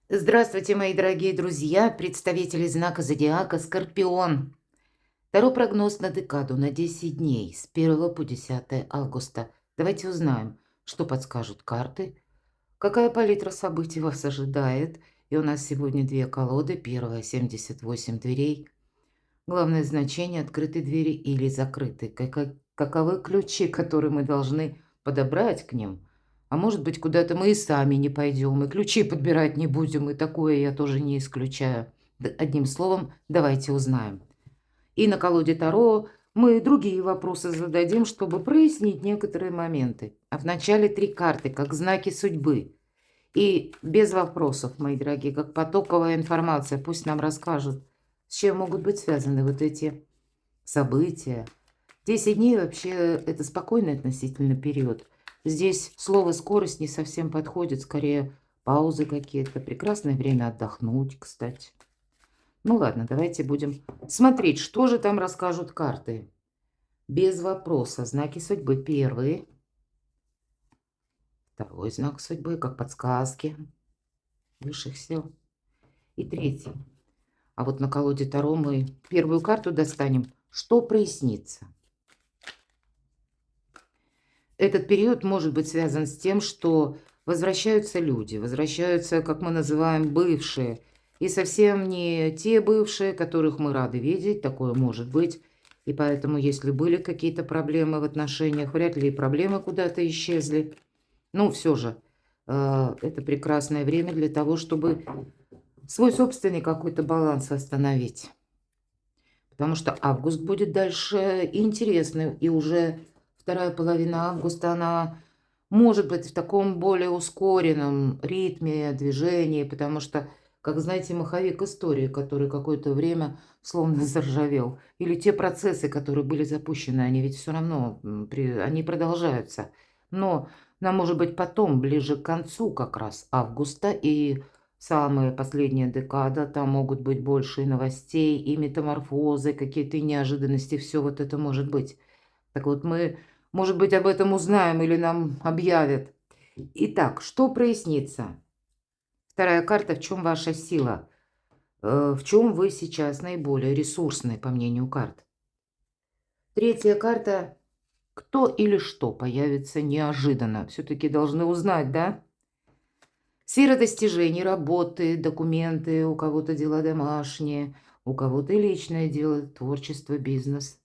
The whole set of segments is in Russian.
Здравствуйте, мои дорогие друзья, представители знака зодиака Скорпион. Второй прогноз на декаду на 10 дней с 1 по 10 августа. Давайте узнаем, что подскажут карты, какая палитра событий вас ожидает. И у нас сегодня две колоды. Первая 78 дверей. Главное значение открытой двери или закрытой. Каковы ключи, которые мы должны подобрать к ним. А может быть, куда-то мы и сами не пойдем, и ключи подбирать не будем, и такое я тоже не исключаю. Одним словом, давайте узнаем. И на колоде Таро мы другие вопросы зададим, чтобы прояснить некоторые моменты. А вначале три карты, как знаки судьбы. И без вопросов, мои дорогие, как потоковая информация, пусть нам расскажут, с чем могут быть связаны вот эти события. 10 дней вообще это спокойный относительно период. Здесь слово «скорость» не совсем подходит, скорее паузы какие-то. Прекрасное время отдохнуть, кстати. Ну ладно, давайте будем смотреть, что же там расскажут карты. Без вопроса. Знаки судьбы. Первый. Второй знак судьбы, как подсказки высших сил. И третий. А вот на колоде Таро мы первую карту достанем. Что прояснится? Этот период может быть связан с тем, что возвращаются люди, возвращаются, как мы называем, бывшие. И совсем не те бывшие, которых мы рады видеть, такое может быть. И поэтому, если были какие-то проблемы в отношениях, вряд ли и проблемы куда-то исчезли. Ну, все же, это прекрасное время для того, чтобы свой собственный какой-то баланс восстановить. Потому что август будет дальше интересный, и уже вторая половина августа, она может быть в таком более ускоренном ритме движения, потому что, как знаете, маховик истории, который какое-то время словно заржавел, или те процессы, которые были запущены, они ведь все равно, они продолжаются. Но нам, может быть, потом, ближе к концу как раз августа и самая последняя декада, там могут быть больше и новостей, и метаморфозы, какие-то неожиданности, все вот это может быть. Так вот, мы, может быть, об этом узнаем или нам объявят. Итак, что прояснится? Вторая карта, в чем ваша сила? В чем вы сейчас наиболее ресурсны, по мнению карт? Третья карта, кто или что появится неожиданно. Все-таки должны узнать, да? Сфера достижений, работы, документы, у кого-то дела домашние, у кого-то и личное дело, творчество, бизнес,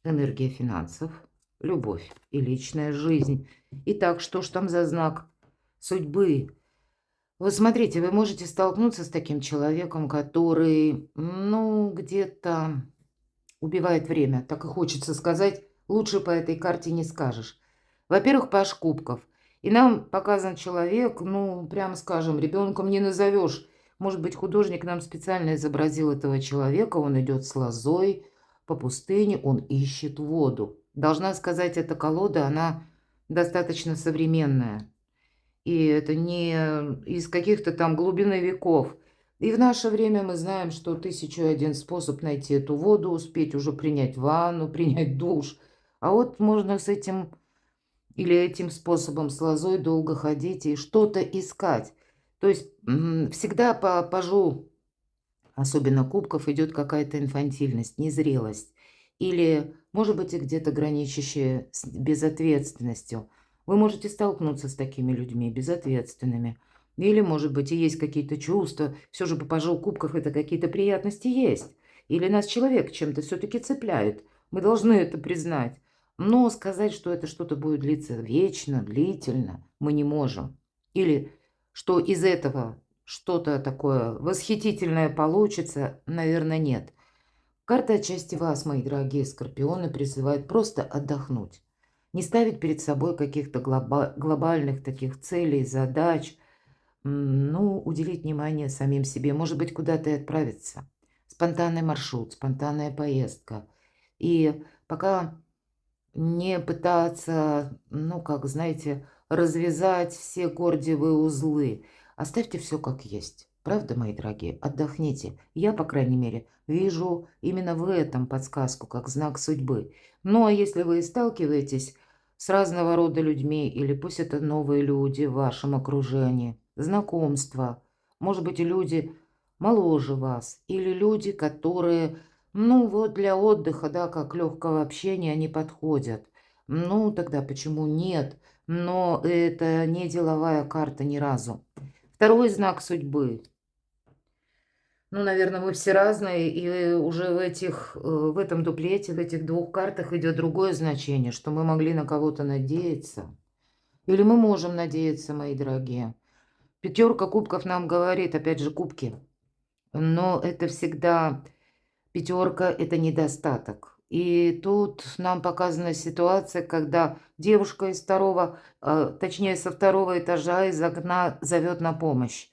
энергия финансов, любовь и личная жизнь. Итак, что ж там за знак судьбы? Вот смотрите, вы можете столкнуться с таким человеком, который, ну, где-то убивает время. Так и хочется сказать, лучше по этой карте не скажешь. Во-первых, паж кубков. И нам показан человек, ну, прямо скажем, ребенком не назовешь. Может быть, художник нам специально изобразил этого человека. Он идет с лозой по пустыне, он ищет воду. Должна сказать, эта колода, она достаточно современная. И это не из каких-то там глубины веков. И в наше время мы знаем, что 1001 способ найти эту воду, успеть уже принять ванну, принять душ. А вот можно с этим или этим способом с лозой долго ходить и что-то искать. То есть всегда по пажу, особенно кубков, идет какая-то инфантильность, незрелость. Или, может быть, и где-то граничащая с безответственностью. Вы можете столкнуться с такими людьми, безответственными. Или, может быть, и есть какие-то чувства. Все же по пажу кубков это какие-то приятности есть. Или нас человек чем-то все-таки цепляет. Мы должны это признать. Но сказать, что это что-то будет длиться вечно, длительно, мы не можем. Или что из этого что-то такое восхитительное получится, наверное, нет. Карта отчасти вас, мои дорогие скорпионы, призывает просто отдохнуть. Не ставить перед собой каких-то глобальных таких целей, задач. Ну, уделить внимание самим себе. Может быть, куда-то и отправиться. Спонтанный маршрут, спонтанная поездка. И пока не пытаться, ну, как, знаете, развязать все гордиевые узлы. Оставьте все как есть. Правда, мои дорогие? Отдохните. Я, по крайней мере, вижу именно в этом подсказку, как знак судьбы. Ну, а если вы сталкиваетесь с разного рода людьми, или пусть это новые люди в вашем окружении, знакомства, Может быть, и люди моложе вас, или люди, которые, ну, вот для отдыха, да, как легкого общения они подходят. Ну, тогда почему нет? Но это не деловая карта ни разу. Второй знак судьбы. Ну, наверное, мы все разные, и уже в этом дуплете, в этих двух картах идет другое значение, что мы могли на кого-то надеяться. Или мы можем надеяться, мои дорогие. Пятерка кубков нам говорит, опять же, кубки. Но это всегда пятерка, это недостаток. И тут нам показана ситуация, когда девушка из точнее, со второго этажа из окна зовет на помощь.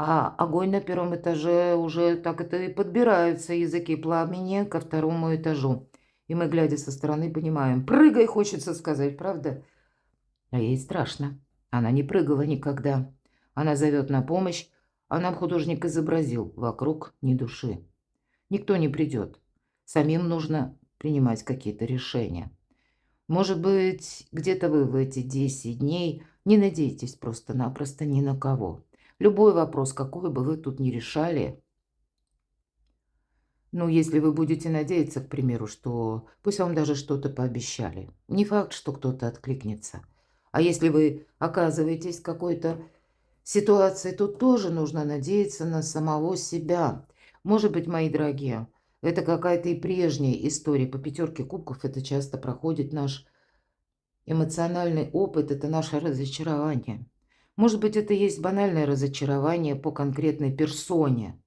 А огонь на первом этаже уже так это и подбираются языки пламени ко второму этажу. И мы, глядя со стороны, понимаем, прыгай, хочется сказать, правда? А ей страшно. Она не прыгала никогда. Она зовет на помощь, а нам художник изобразил вокруг ни души. Никто не придет. Самим нужно принимать какие-то решения. Может быть, где-то вы в эти 10 дней не надейтесь просто-напросто ни на кого. Любой вопрос, какой бы вы тут ни решали, ну, если вы будете надеяться, к примеру, что пусть вам даже что-то пообещали, не факт, что кто-то откликнется. А если вы оказываетесь в какой-то ситуации, тут тоже нужно надеяться на самого себя. Может быть, мои дорогие, это какая-то и прежняя история. По пятерке кубков это часто проходит наш эмоциональный опыт, это наше разочарование. Может быть, это есть банальное разочарование по конкретной персоне,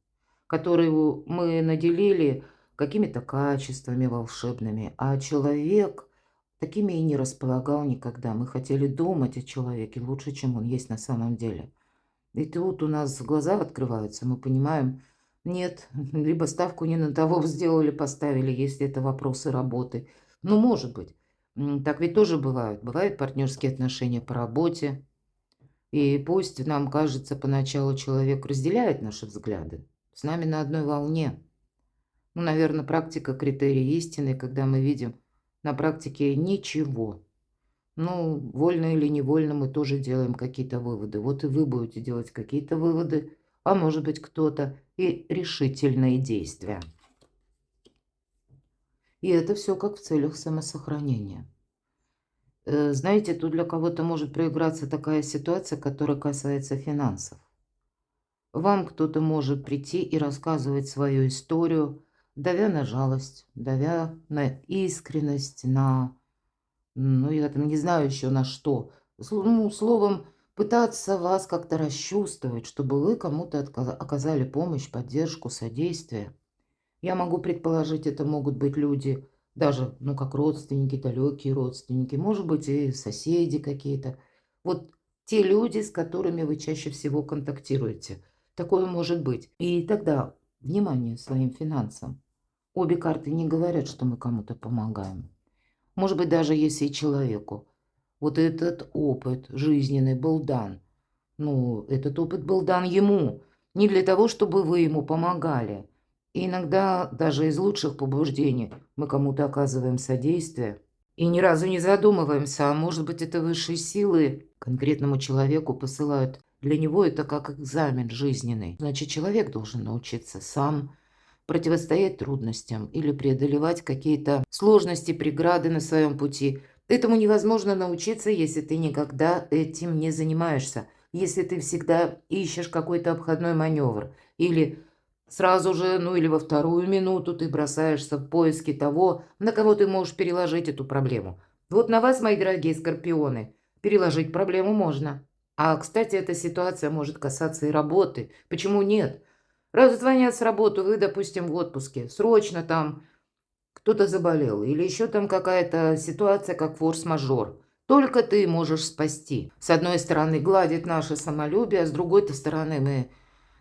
которую мы наделили какими-то качествами волшебными, а человек такими и не располагал никогда. Мы хотели думать о человеке лучше, чем он есть на самом деле. И тут у нас глаза открываются, мы понимаем, нет, либо ставку не на того сделали, поставили, если это вопросы работы. Ну, может быть. Так ведь тоже бывают. Бывают партнерские отношения по работе. И пусть нам кажется, поначалу человек разделяет наши взгляды, с нами на одной волне. Ну, наверное, практика критерий истины, когда мы видим на практике ничего. Ну, вольно или невольно мы тоже делаем какие-то выводы. Вот и вы будете делать какие-то выводы, а может быть кто-то и решительные действия. И это все как в целях самосохранения. Знаете, тут для кого-то может проиграться такая ситуация, которая касается финансов. Вам кто-то может прийти и рассказывать свою историю, давя на жалость, давя на искренность, ну, я там не знаю еще на что. Ну, словом, пытаться вас как-то расчувствовать, чтобы вы кому-то оказали помощь, поддержку, содействие. Я могу предположить, это могут быть люди, даже, ну, как родственники, далекие родственники, может быть, и соседи какие-то. Вот те люди, с которыми вы чаще всего контактируете. Такое может быть. И тогда, внимание своим финансам. Обе карты не говорят, что мы кому-то помогаем. Может быть, даже если и человеку вот этот опыт жизненный был дан, ну, этот опыт был дан ему, не для того, чтобы вы ему помогали. И иногда даже из лучших побуждений мы кому-то оказываем содействие и ни разу не задумываемся, а может быть, это высшие силы конкретному человеку посылают. Для него это как экзамен жизненный. Значит, человек должен научиться сам противостоять трудностям или преодолевать какие-то сложности, преграды на своем пути. Этому невозможно научиться, если ты никогда этим не занимаешься, если ты всегда ищешь какой-то обходной маневр, или сразу же, ну или во вторую минуту ты бросаешься в поиски того, на кого ты можешь переложить эту проблему. Вот на вас, мои дорогие скорпионы, переложить проблему можно. А, кстати, эта ситуация может касаться и работы. Почему нет? Раз звонят с работы, вы, допустим, в отпуске, срочно там кто-то заболел, или еще там какая-то ситуация, как форс-мажор. Только ты можешь спасти. С одной стороны, гладит наше самолюбие, а с другой-то стороны мы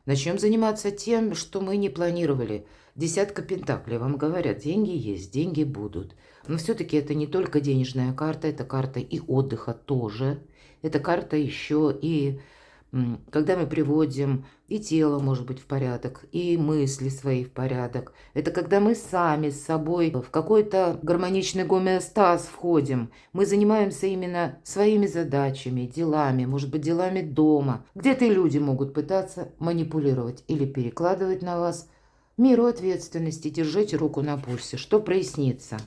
начнем заниматься тем, что мы не планировали. Десятка пентаклей, вам говорят, деньги есть, деньги будут. Но все-таки это не только денежная карта, это карта и отдыха тоже. Это карта еще и Когда мы приводим и тело, может быть, в порядок, и мысли свои в порядок. Это когда мы сами с собой в какой-то гармоничный гомеостаз входим. Мы занимаемся именно своими задачами, делами, может быть, делами дома. Где-то и люди могут пытаться манипулировать или перекладывать на вас меру ответственности. Держите руку на пульсе. Что прояснится?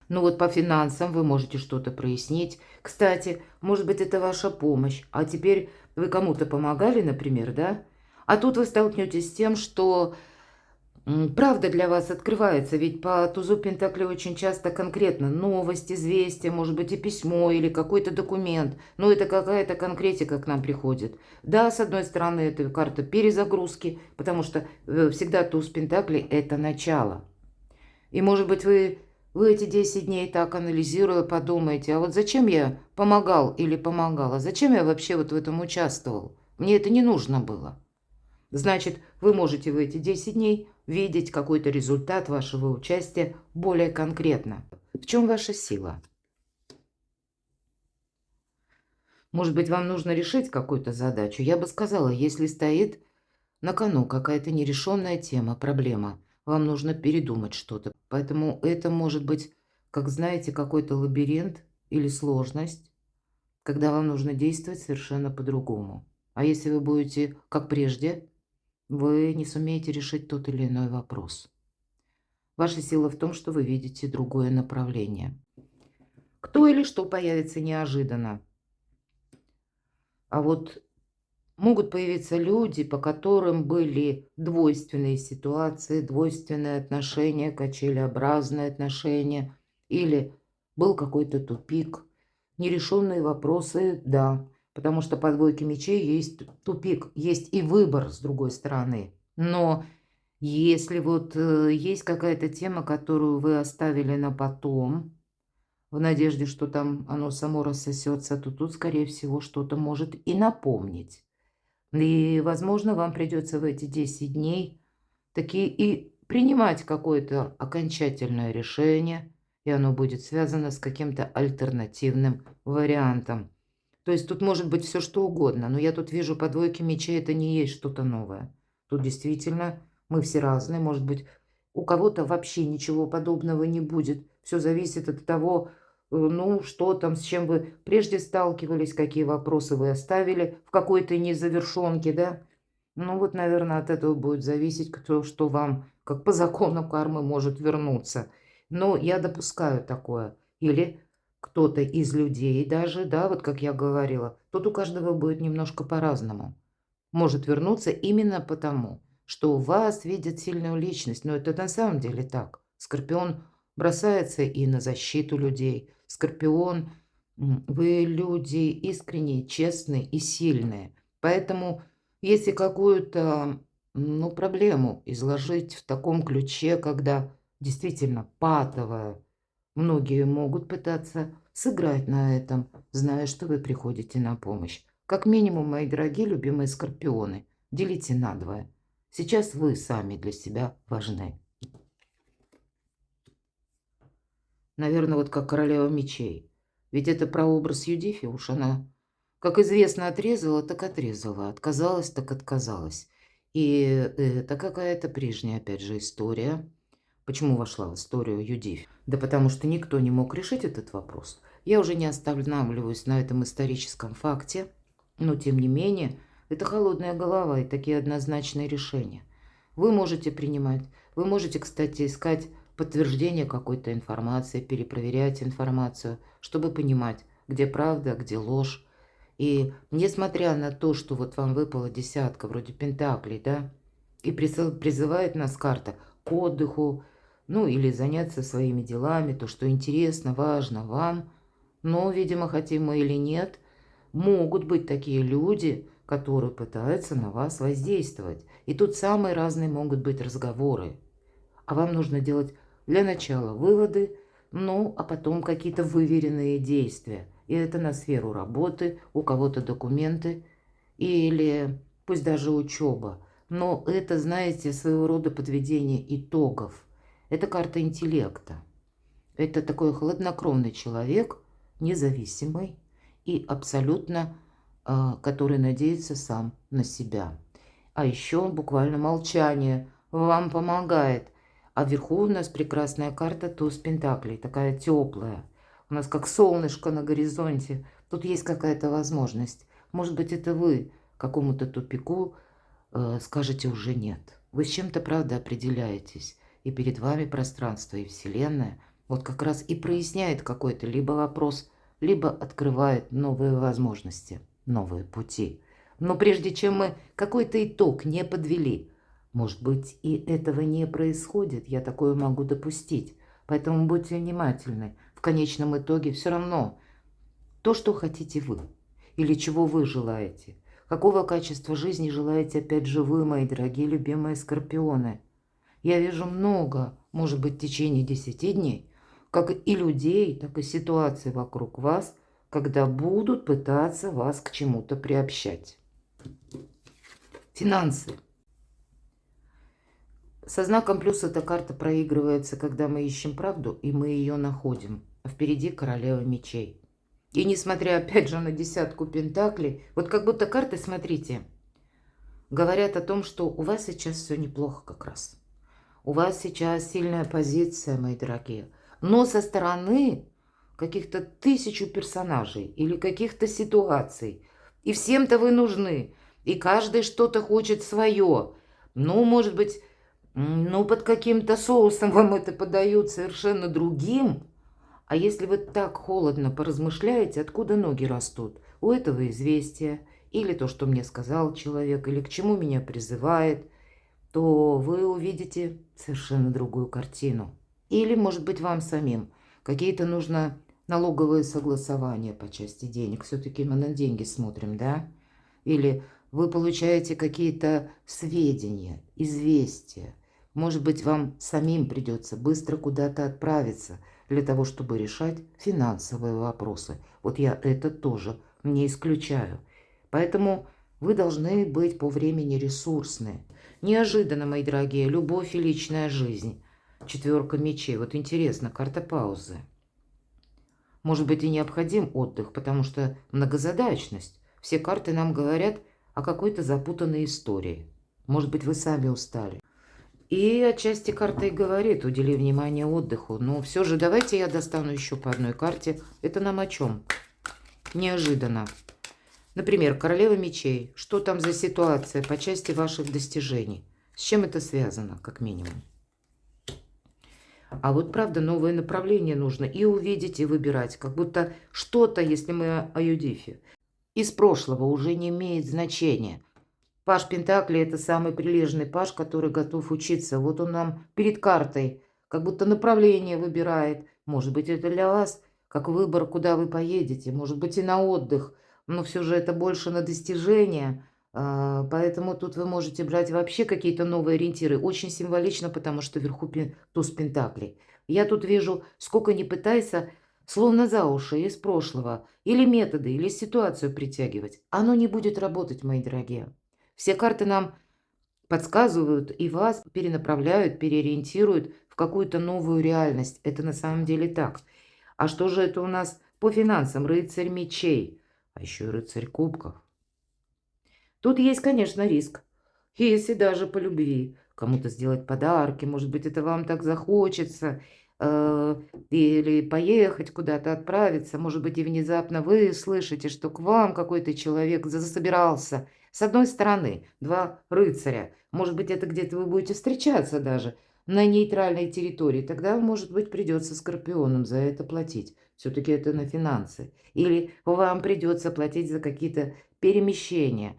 Ну вот по финансам вы можете что-то прояснить. Кстати, может быть, это ваша помощь. А теперь вы кому-то помогали, например, да? А тут вы столкнетесь с тем, что правда для вас открывается. Ведь по тузу Пентаклей очень часто конкретно новость, известие, может быть, и письмо, или какой-то документ. Но это какая-то конкретика к нам приходит. Да, с одной стороны, это карта перезагрузки, потому что всегда туз Пентаклей– это начало. И, может быть, вы эти 10 дней так анализируя подумаете, а вот зачем я помогал или помогала? Зачем я вообще вот в этом участвовал? Мне это не нужно было. Значит, вы можете в эти 10 дней видеть какой-то результат вашего участия более конкретно. В чем ваша сила? Может быть, вам нужно решить какую-то задачу? Я бы сказала, если стоит на кону какая-то нерешенная тема, проблема, вам нужно передумать что-то. Поэтому это может быть, как знаете, какой-то лабиринт или сложность, когда вам нужно действовать совершенно по-другому. А если вы будете, как прежде, вы не сумеете решить тот или иной вопрос. Ваша сила в том, что вы видите другое направление. Кто или что появится неожиданно. А вот могут появиться люди, по которым были двойственные ситуации, двойственные отношения, качелеобразные отношения, или был какой-то тупик, нерешенные вопросы, да, потому что по двойке мечей есть тупик, есть и выбор с другой стороны. Но если вот есть какая-то тема, которую вы оставили на потом, в надежде, что там оно само рассосется, то тут, скорее всего, что-то может и напомнить. И, возможно, вам придется в эти 10 дней таки и принимать какое-то окончательное решение, и оно будет связано с каким-то альтернативным вариантом. То есть тут может быть все что угодно, но я тут вижу по двойке мечей, это не есть что-то новое. Тут действительно мы все разные, может быть, у кого-то вообще ничего подобного не будет. Все зависит от того, ну, что там, с чем вы прежде сталкивались, какие вопросы вы оставили в какой-то незавершенке, да? Ну, вот, наверное, от этого будет зависеть, кто, что вам, как по закону кармы, может вернуться. Но я допускаю такое. Или кто-то из людей даже, да, вот как я говорила, тут у каждого будет немножко по-разному. Может вернуться именно потому, что у вас видят сильную личность. Но это на самом деле так. Скорпион бросается и на защиту людей. Скорпион, вы люди искренние, честные и сильные. Поэтому если какую-то, ну, проблему изложить в таком ключе, когда действительно патовая, многие могут пытаться сыграть на этом, зная, что вы приходите на помощь. Как минимум, мои дорогие любимые скорпионы, делите надвое. Сейчас вы сами для себя важны. Наверное, вот как королева мечей. Ведь это прообраз Юдифи, уж она, как известно, отрезала, так отрезала, отказалась, так отказалась. И это какая-то прежняя, опять же, история. Почему вошла в историю Юдифи? Да потому что никто не мог решить этот вопрос. Я уже не останавливаюсь на этом историческом факте, но тем не менее, это холодная голова и такие однозначные решения. Вы можете принимать, вы можете, кстати, искать подтверждение какой-то информации, перепроверять информацию, чтобы понимать, где правда, где ложь. И несмотря на то, что вот вам выпала десятка, вроде Пентаклей, да, и призывает нас карта к отдыху, ну или заняться своими делами, то, что интересно, важно вам, но, видимо, хотим мы или нет, могут быть такие люди, которые пытаются на вас воздействовать. И тут самые разные могут быть разговоры. А вам нужно делать для начала выводы, ну, а потом какие-то выверенные действия. И это на сферу работы, у кого-то документы или пусть даже учеба. Но это, знаете, своего рода подведение итогов. Это карта интеллекта. Это такой хладнокровный человек, независимый и абсолютно который надеется сам на себя. А еще буквально молчание вам помогает. А вверху у нас прекрасная карта туз пентаклей, такая теплая. У нас как солнышко на горизонте. Тут есть какая-то возможность. Может быть, это вы какому-то тупику скажете уже нет. Вы с чем-то, правда, определяетесь. И перед вами пространство и Вселенная вот как раз и проясняет какой-то либо вопрос, либо открывает новые возможности, новые пути. Но прежде чем мы какой-то итог не подвели, может быть, и этого не происходит, я такое могу допустить. Поэтому будьте внимательны. В конечном итоге все равно то, что хотите вы, или чего вы желаете, какого качества жизни желаете опять же вы, мои дорогие любимые скорпионы. Я вижу много, может быть, в течение 10 дней, как и людей, так и ситуаций вокруг вас, когда будут пытаться вас к чему-то приобщать. Финансы. Со знаком плюс эта карта проигрывается, когда мы ищем правду, и мы ее находим. А впереди королева мечей. И несмотря, опять же, на десятку пентаклей, вот как будто карты, смотрите, говорят о том, что у вас сейчас все неплохо как раз. У вас сейчас сильная позиция, мои дорогие. Но со стороны каких-то 1000 персонажей или каких-то ситуаций. И всем-то вы нужны. И каждый что-то хочет свое. Ну, может быть, ну, под каким-то соусом вам это подают совершенно другим. А если вы так холодно поразмышляете, откуда ноги растут? У этого известия, или то, что мне сказал человек, или к чему меня призывает, то вы увидите совершенно другую картину. Или, может быть, вам самим какие-то нужно налоговые согласования по части денег. Все-таки мы на деньги смотрим, да? Или вы получаете какие-то сведения, известия. Может быть, вам самим придется быстро куда-то отправиться для того, чтобы решать финансовые вопросы. Вот я это тоже не исключаю. Поэтому вы должны быть по времени ресурсны. Неожиданно, мои дорогие, любовь и личная жизнь. 4 мечей. Вот интересно, карта паузы. Может быть, и необходим отдых, потому что многозадачность. Все карты нам говорят о какой-то запутанной истории. Может быть, вы сами устали. И отчасти карта и говорит, удели внимание отдыху. Но все же давайте я достану еще по одной карте. Это нам о чем? Неожиданно. Например, королева мечей. Что там за ситуация по части ваших достижений? С чем это связано, как минимум? А вот правда, новое направление нужно и увидеть, и выбирать. Как будто что-то, если мы о Юдифе, из прошлого уже не имеет значения. Паж Пентакли – это самый прилежный паж, который готов учиться. Вот он нам перед картой, как будто направление выбирает. Может быть, это для вас как выбор, куда вы поедете. Может быть, и на отдых. Но все же это больше на достижение. Поэтому тут вы можете брать вообще какие-то новые ориентиры. Очень символично, потому что вверху туз Пентаклей. Я тут вижу, сколько ни пытайся, словно за уши из прошлого. Или методы, или ситуацию притягивать. Оно не будет работать, мои дорогие. Все карты нам подсказывают и вас перенаправляют, переориентируют в какую-то новую реальность. Это на самом деле так. А что же это у нас по финансам? Рыцарь мечей, а еще и рыцарь кубков. Тут есть, конечно, риск. Если даже по любви кому-то сделать подарки, может быть, это вам так захочется, или поехать куда-то, отправиться, может быть, и внезапно вы слышите, что к вам какой-то человек засобирался. С одной стороны, два рыцаря, может быть, это где-то вы будете встречаться даже на нейтральной территории, тогда, может быть, придется скорпионам за это платить. Все-таки это на финансы. Или вам придется платить за какие-то перемещения.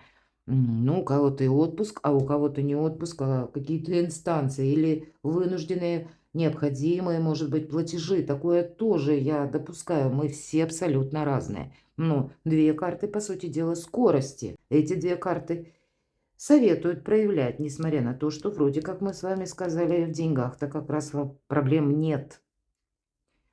Ну, у кого-то и отпуск, а у кого-то не отпуск, а какие-то инстанции или вынужденные, необходимые, может быть, платежи. Такое тоже я допускаю. Мы все абсолютно разные. Но две карты, по сути дела, скорости. Эти две карты советуют проявлять, несмотря на то, что вроде как мы с вами сказали, в деньгах-то как раз проблем нет.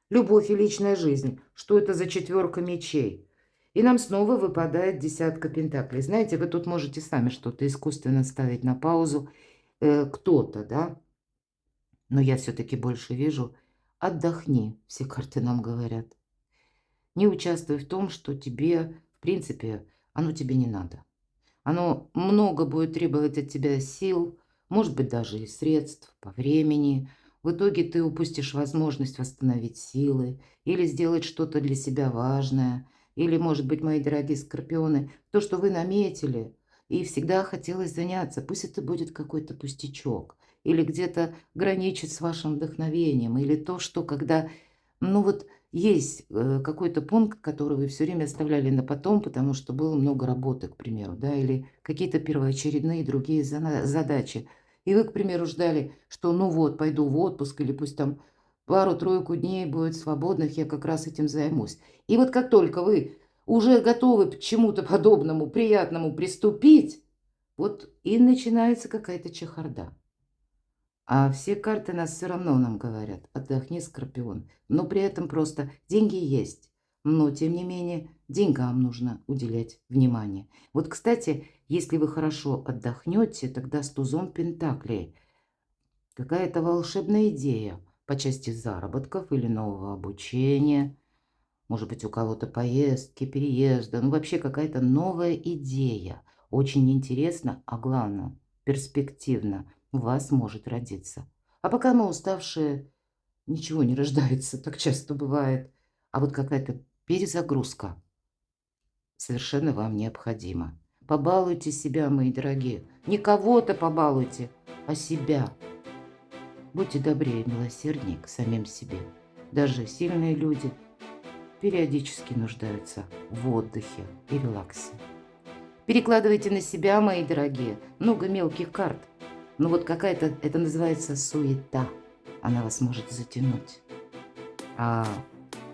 Любовь и личная жизнь. Что это за 4 мечей? И нам снова выпадает 10 пентаклей. Знаете, вы тут можете сами что-то искусственно ставить на паузу. Кто-то, да? Но я все-таки больше вижу. Отдохни, все карты нам говорят. Не участвуй в том, что тебе, в принципе, оно тебе не надо. Оно много будет требовать от тебя сил, может быть, даже и средств, по времени. В итоге ты упустишь возможность восстановить силы или сделать что-то для себя важное. Или, может быть, мои дорогие скорпионы, то, что вы наметили и всегда хотелось заняться, пусть это будет какой-то пустячок, или где-то граничит с вашим вдохновением, или то, что когда, ну вот, есть какой-то пункт, который вы все время оставляли на потом, потому что было много работы, к примеру, да, или какие-то первоочередные другие задачи. И вы, к примеру, ждали, что ну вот, пойду в отпуск, или пусть там пару-тройку дней будет свободных, я как раз этим займусь. И вот как только вы уже готовы к чему-то подобному, приятному приступить, вот и начинается какая-то чехарда. А все карты нас все равно нам говорят: отдохни, Скорпион. Но при этом просто деньги есть, но тем не менее деньгам нужно уделять внимание. Вот, кстати, если вы хорошо отдохнете, тогда с тузом пентаклей какая-то волшебная идея по части заработков или нового обучения, может быть, у кого-то поездки, переезда, ну вообще какая-то новая идея. Очень интересно, а главное, перспективно у вас может родиться. А пока мы уставшие, ничего не рождается, так часто бывает. А вот какая-то перезагрузка совершенно вам необходима. Побалуйте себя, мои дорогие. Не кого-то побалуйте, а себя. Будьте добрее и милосерднее к самим себе. Даже сильные люди периодически нуждаются в отдыхе и релаксе. Перекладывайте на себя, мои дорогие, много мелких карт. Но вот какая-то, это называется суета. Она вас может затянуть. А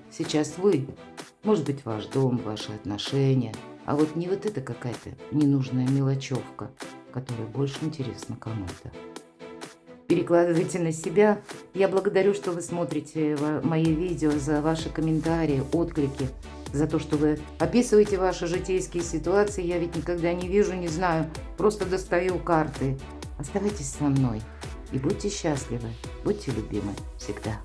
сейчас вы, может быть, ваш дом, ваши отношения. А вот не вот это какая-то ненужная мелочевка, которая больше интересна кому-то. Перекладывайте на себя. Я благодарю, что вы смотрите мои видео, за ваши комментарии, отклики, за то, что вы описываете ваши житейские ситуации. Я ведь никогда не вижу, не знаю, просто достаю карты. Оставайтесь со мной и будьте счастливы, будьте любимы всегда.